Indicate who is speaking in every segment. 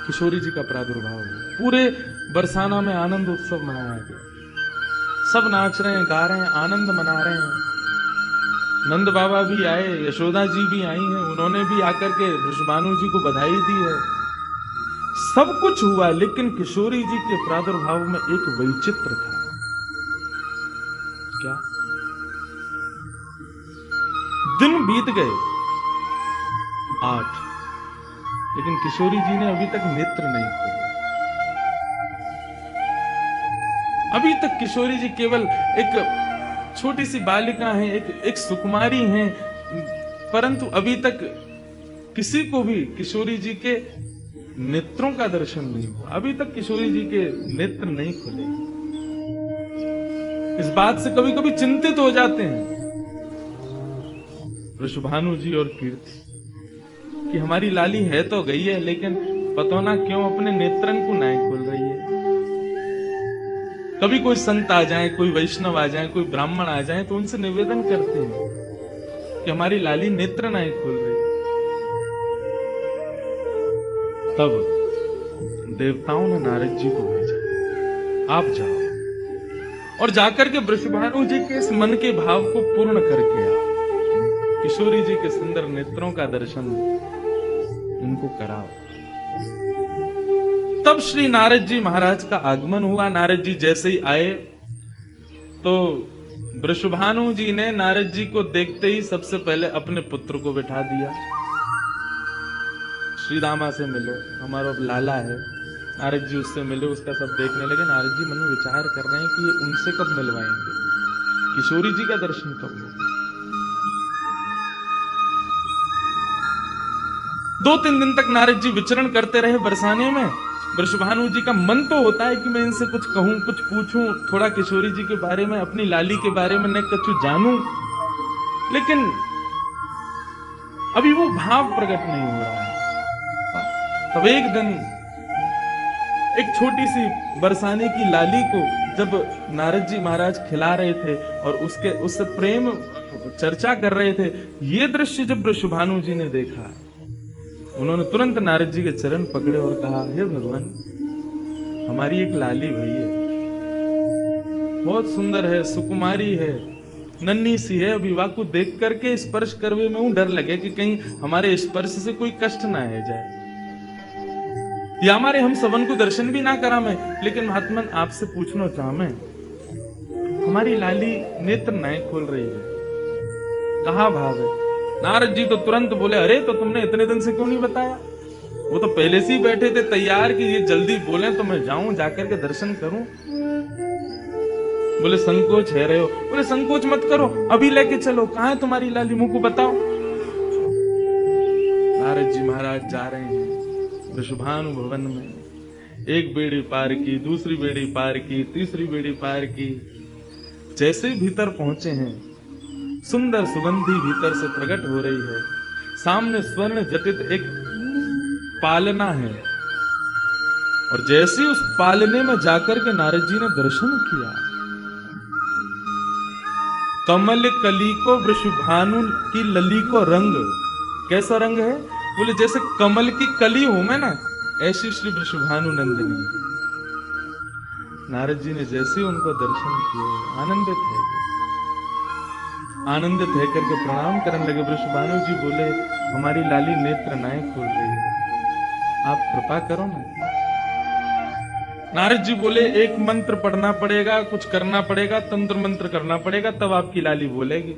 Speaker 1: किशोरी जी का प्रादुर्भाव हुआ। पूरे बरसाना में आनंद उत्सव मनाया गया, सब नाच रहे हैं, गा रहे हैं, आनंद मना रहे हैं। नंद बाबा भी आए, यशोदा जी भी आई हैं, उन्होंने भी आकर के वृषभानु जी को बधाई दी है। सब कुछ हुआ, लेकिन किशोरी जी के प्रादुर्भाव में एक वैचित्र था। क्या? दिन बीत गए 8, लेकिन किशोरी जी ने अभी तक नेत्र नहीं खोले। अभी तक किशोरी जी केवल एक छोटी सी बालिका हैं, एक सुकुमारी हैं, परंतु अभी तक किसी को भी किशोरी जी के नेत्रों का दर्शन नहीं हुआ। अभी तक किशोरी जी के नेत्र नहीं खुले। इस बात से कभी कभी चिंतित हो जाते हैं वृषभानु जी और कीर्ति कि हमारी लाली है तो गई है, लेकिन पता ना क्यों अपने नेत्रन को नहीं खोल रही है। कभी कोई संत आ जाए, कोई वैष्णव आ जाए, कोई ब्राह्मण आ जाए, तो उनसे निवेदन करते हैं कि हमारी लाली नेत्र नहीं खोल रही। तब देवताओं ने नारद जी को भेजा, आप जाओ और जाकर के वृषभानु जी के इस मन के भाव को पूर्ण करके आओ, किशोरी जी के सुंदर नेत्रों का दर्शन उनको कराओ। तब श्री नारद जी महाराज का आगमन हुआ। नारद जी जैसे ही आए तो वृषभानु जी ने नारद जी को देखते ही सबसे पहले अपने पुत्र को बिठा दिया। श्री रामा से मिलो, हमारा लाला है। नारद जी उससे मिले, उसका सब देखने लगे। नारद जी मन में विचार कर रहे हैं कि ये उनसे कब मिलवाएंगे, किशोरी जी का दर्शन कब होगा। 2-3 दिन तक नारद जी विचरण करते रहे बरसाने में। वृषभानु जी का मन तो होता है कि मैं इनसे कुछ कहूं, कुछ पूछूं, थोड़ा किशोरी जी के बारे में, अपनी लाली के बारे में न कुछ जानूं, लेकिन अभी वो भाव प्रकट नहीं हो रहा है। तब एक दिन एक छोटी सी बरसाने की लाली को जब नारद जी महाराज खिला रहे थे और उससे प्रेम चर्चा कर रहे थे, ये दृश्य जब वृषभानु जी ने देखा, उन्होंने तुरंत नारद जी के चरण पकड़े और कहा, हे भगवान, हमारी एक लाली भई है, बहुत सुंदर है, सुकुमारी है, नन्ही सी है। विवाह को देख करके स्पर्श करवे में डर लगे कि कहीं हमारे स्पर्श से कोई कष्ट ना है जाए, या हमारे हम सबन को दर्शन भी ना करा मैं। लेकिन महात्मन आपसे पूछना चाह मैं, हमारी लाली नेत्र नहीं खोल रही है, कहा भाव है? नारद जी तो तुरंत बोले, अरे तो तुमने इतने दिन से क्यों नहीं बताया? वो तो पहले से ही बैठे थे तैयार कि ये जल्दी बोले तो मैं जाऊं, जाकर के दर्शन करूं। बोले संकोच है रहे हो? बोले संकोच मत करो, अभी लेके चलो। कहां है तुम्हारी लाली, मुंह को बताओ। नारद जी महाराज जा रहे हैं वृषभानु भवन में। एक बेड़ी पार की, दूसरी बेड़ी पार की, तीसरी बेड़ी पार की। जैसे ही भीतर पहुंचे हैं, सुंदर सुगंधी भीतर से प्रकट हो रही है। सामने स्वर्ण जटित एक पालना है, और जैसे उस पालने में जाकर के नारद जी ने दर्शन किया, कमल कली को वृषभानु की लली को रंग, कैसा रंग है? बोले जैसे कमल की कली हूं मैं ना, ऐसी श्री वृषभानु नंदिनी। नारद जी ने जैसे ही उनको दर्शन किए, आनंदित है, आनंदित है करके प्रणाम करने लगे। वृषभानु जी बोले, हमारी लाली नेत्र नाय खोल रही है, आप कृपा करो ना। नारद जी बोले, एक मंत्र पढ़ना पड़ेगा, कुछ करना पड़ेगा, तंत्र मंत्र करना पड़ेगा, तब आपकी लाली बोलेगी।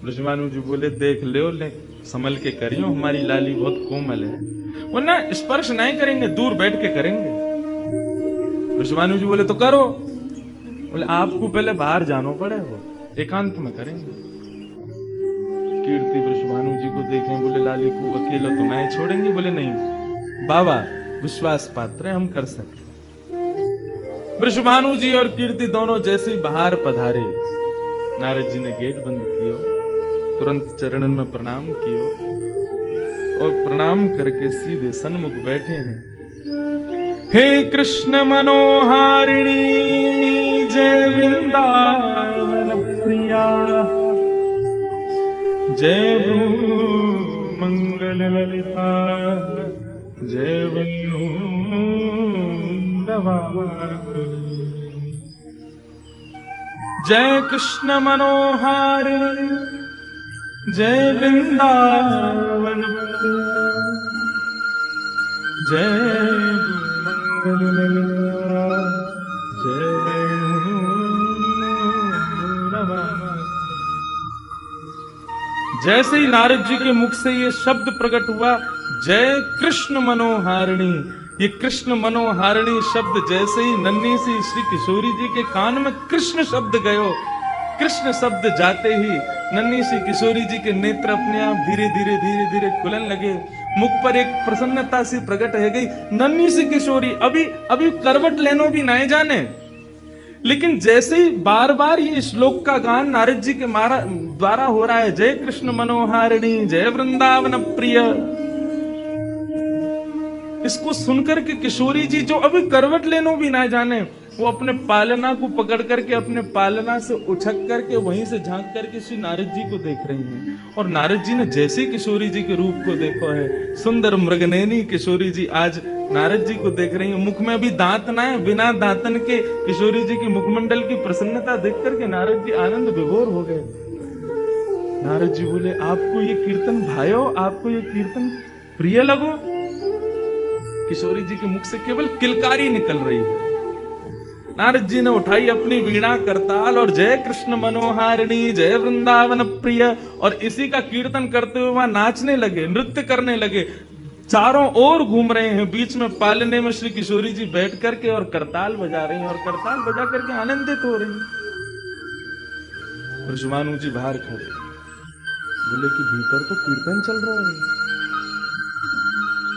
Speaker 1: वृषभानु जी बोले, देख ले संभल के करियो, हमारी लाली बहुत कोमल है, वो ना स्पर्श नहीं करेंगे, दूर बैठ के करेंगे। वृषभानु जी बोले, तो करो। बोले, आपको पहले बाहर जाना पड़ेगा, एकांत में करेंगे। कीर्ति वृषभानु जी को देखें, बोले, लाली को अकेला तो नहीं छोड़ेंगे? बोले, नहीं बाबा, विश्वास पात्र है, हम कर सकते। वृषभानु जी और कीर्ति दोनों जैसे बाहर पधारे, नारद जी ने गेट बंद किया, तुरंत चरणन में प्रणाम किया और प्रणाम करके सीधे सन्मुख बैठे हैं। हे कृष्ण मनोहारिणी जय वृंदावन प्रिया, जय मंगल ललिता जय वृंदावन, जय कृष्ण मनोहर, जय वृंदावन, जय जैसे ही नारद जी के मुख से ये शब्द प्रकट हुआ, जय कृष्ण मनोहारिणी, ये कृष्ण मनोहारिणी शब्द जैसे ही नन्ही सी श्री किशोरी जी के कान में कृष्ण शब्द गयो, कृष्ण शब्द जाते ही नन्ही सी किशोरी जी के नेत्र अपने आप धीरे धीरे धीरे धीरे खुलन लगे, मुख पर एक प्रसन्नता सी प्रकट हो गई। नन्ही सी किशोरी अभी अभी करवट लेनो भी नहीं जाने, लेकिन जैसे ही बार बार ये श्लोक का गान नारद जी के द्वारा हो रहा है, जय कृष्ण मनोहारिणी, जय वृंदावन प्रिय, इसको सुनकर के किशोरी जी जो अभी करवट लेनो भी ना जाने, वो अपने पालना को पकड़ करके अपने पालना से उछक करके वहीं से झांक करके श्री नारद जी को देख रही हैं। और नारद जी ने जैसे किशोरी जी के रूप को देखा है, सुंदर मृगनयनी किशोरी जी आज नारद जी को देख रही है। मुख में भी दांत ना है, बिना दांतन के किशोरी जी के मुखमंडल की प्रसन्नता देख करके नारद जी आनंद विभोर हो गए। नारद जी बोले, आपको ये कीर्तन भायो, आपको ये कीर्तन प्रिय लगो? किशोरी जी के मुख से केवल किलकारी निकल रही है। नारद जी ने उठाई अपनी वीणा करताल और जय कृष्ण मनोहारिणी, जय वृंदावन प्रिय, और इसी का कीर्तन करते हुए वहां नाचने लगे, नृत्य करने लगे, चारों ओर घूम रहे हैं। बीच में पालने में श्री किशोरी जी बैठ करके और करताल बजा रही हैं और करताल बजा करके आनंदित हो रही हैं। ऋषभानु जी बाहर खड़े बोले कि भीतर तो कीर्तन चल रहा है,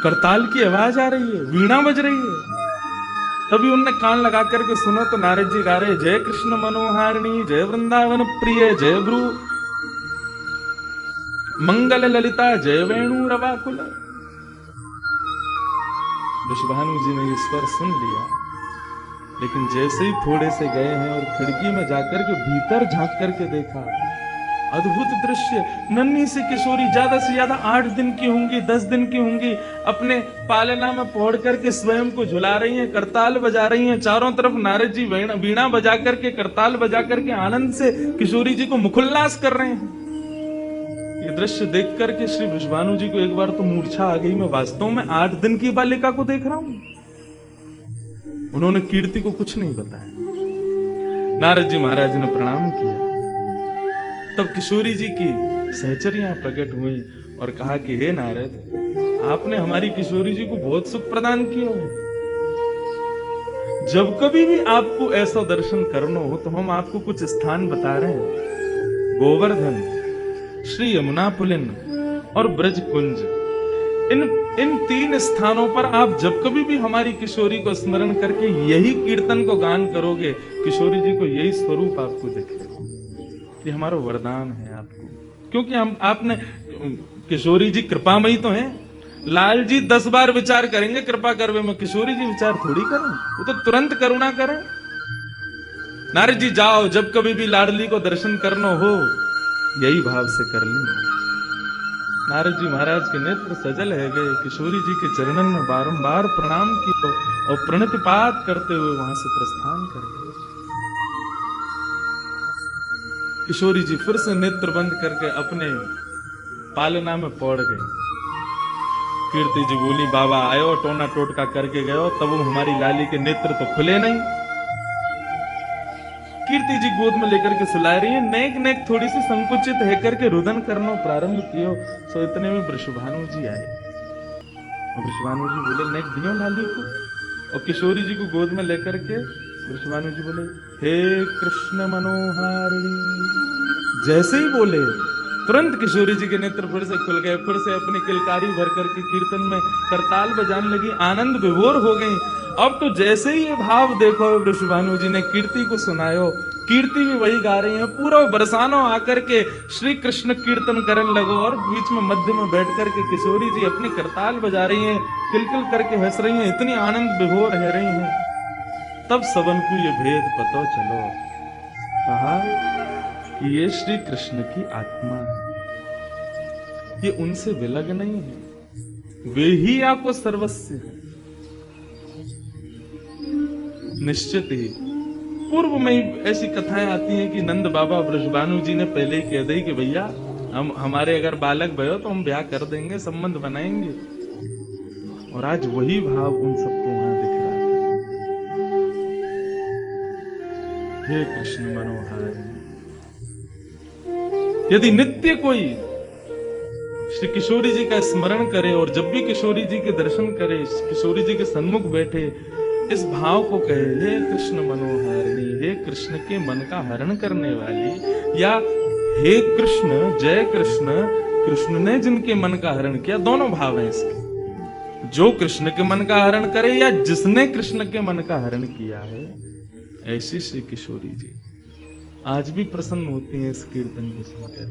Speaker 1: करताल की आवाज आ रही है, वीणा बज रही है। तभी उनने कान लगा करके सुनो तो नारद जी गा रहे, जय कृष्ण मनोहारिणी, जय वृंदावन प्रिय, जय भ्रू मंगल ललिता, जय वेणु रवाकुल। ऋषभानु जी ने इस पर सुन लिया, लेकिन जैसे ही थोड़े से गए हैं और खिड़की में जाकर के भीतर झांक करके देखा, अद्भुत दृश्य। नन्ही सी किशोरी ज्यादा से ज्यादा 8 दिन की होंगी, 10 दिन की होंगी, अपने पालना में पौड़ करके स्वयं को झुला रही हैं, करताल बजा रही हैं। चारों तरफ नारद जी वीणा बजा करके, करताल बजा करके आनंद से किशोरी जी को मुखोल्लास कर रहे हैं। ये दृश्य देख करके श्री वृषभानु जी को एक बार तो मूर्छा आ गई, मैं वास्तव में 8 दिन की बालिका को देख रहा हूं। उन्होंने कीर्ति को कुछ नहीं बताया। नारद जी महाराज ने प्रणाम किया। तब किशोरी जी की सहचरियां प्रकट हुई और कहा कि हे नारद, आपने हमारी किशोरी जी को बहुत सुख प्रदान किया है। जब कभी भी आपको ऐसा दर्शन करना हो तो हम आपको कुछ स्थान बता रहे हैं। गोवर्धन, श्री यमुना पुलिन और ब्रज कुंज, इन 3 स्थानों पर आप जब कभी भी हमारी किशोरी को स्मरण करके यही कीर्तन को गान करोगे, किशोरी जी को यही स्वरूप आपको दिखेगा। ये हमारा वरदान है आपको, क्योंकि हम आपने, किशोरी जी कृपामयी तो हैं। लाल जी 10 बार विचार करेंगे कृपा करवे में, किशोरी जी विचार थोड़ी करें, वो तो तुरंत करुणा करें। नारद जी जाओ, जब कभी भी लाडली को दर्शन करना हो यही भाव से कर ली। नारद जी महाराज के नेत्र सजल है गए, किशोरी जी के चरणन में बारंबार प्रणाम किया और प्रणतिपात करते हुए वहां से प्रस्थान कर गए। किशोरी जी फिर से नेत्र बंद करके अपने पालना में पौड़ गए। कीर्ति जी बोली, बाबा आयो, टोना टोटका करके गयो, तब हमारी लाली के नेत्र तो खुले नहीं। कीर्ति जी गोद में लेकर के सुला रही है, नेक नेक थोड़ी सी संकुचित है करके रुदन करना प्रारंभ कियो। सो इतने में वृषभानु जी आए और वृषभानु जी बोले, नेक दियो लाली को। और किशोरी जी को गोद में लेकर के वृषभानु जी बोले, हे कृष्ण मनोहारिणी। जैसे ही बोले तुरंत किशोरी जी के नेत्र फिर से खुल गए, फिर से अपनी किलकारी भर करके कीर्तन में करताल बजाने लगी, आनंद विभोर हो गई। अब तो जैसे ही ये भाव देखो, वृषभानु जी ने कीर्ति को सुनायो, कीर्ति भी वही गा रही है, पूरा बरसानो आकर के श्री कृष्ण कीर्तन करने लगो और बीच में मध्य में बैठ करके किशोरी जी अपनी करताल बजा रही हैं, किलकिल करके हंस रही हैं, इतनी आनंद विभोर रह रही हैं। तब सबन को ये भेद पतो चलो, कहा कि ये श्री कृष्ण की आत्मा है, ये उनसे विलग नहीं है, वे ही आपको सर्वस्व है। निश्चित ही पूर्व में ही ऐसी कथाएं आती हैं कि नंद बाबा ब्रजबानु जी ने पहले ही कह दी कि भैया हम हमारे अगर बालक भयो तो हम ब्याह कर देंगे, संबंध बनाएंगे। और आज वही भाव उन सबको वहां दिख रहा था। हे कृष्ण मनोहर, यदि नित्य कोई श्री किशोरी जी का स्मरण करे और जब भी किशोरी जी के दर्शन करे, किशोरी जी के सन्मुख बैठे, इस भाव को कहे, हे कृष्ण मनोहारिणी, हे कृष्ण के मन का हरण करने वाली, या हे कृष्ण जय कृष्ण, कृष्ण ने जिनके मन का हरण किया, दोनों भाव हैं इसके। जो कृष्ण के मन का हरण करे या जिसने कृष्ण के मन का हरण किया है, ऐसी श्री किशोरी जी आज भी प्रसन्न होती हैं इस कीर्तन को सुनकर।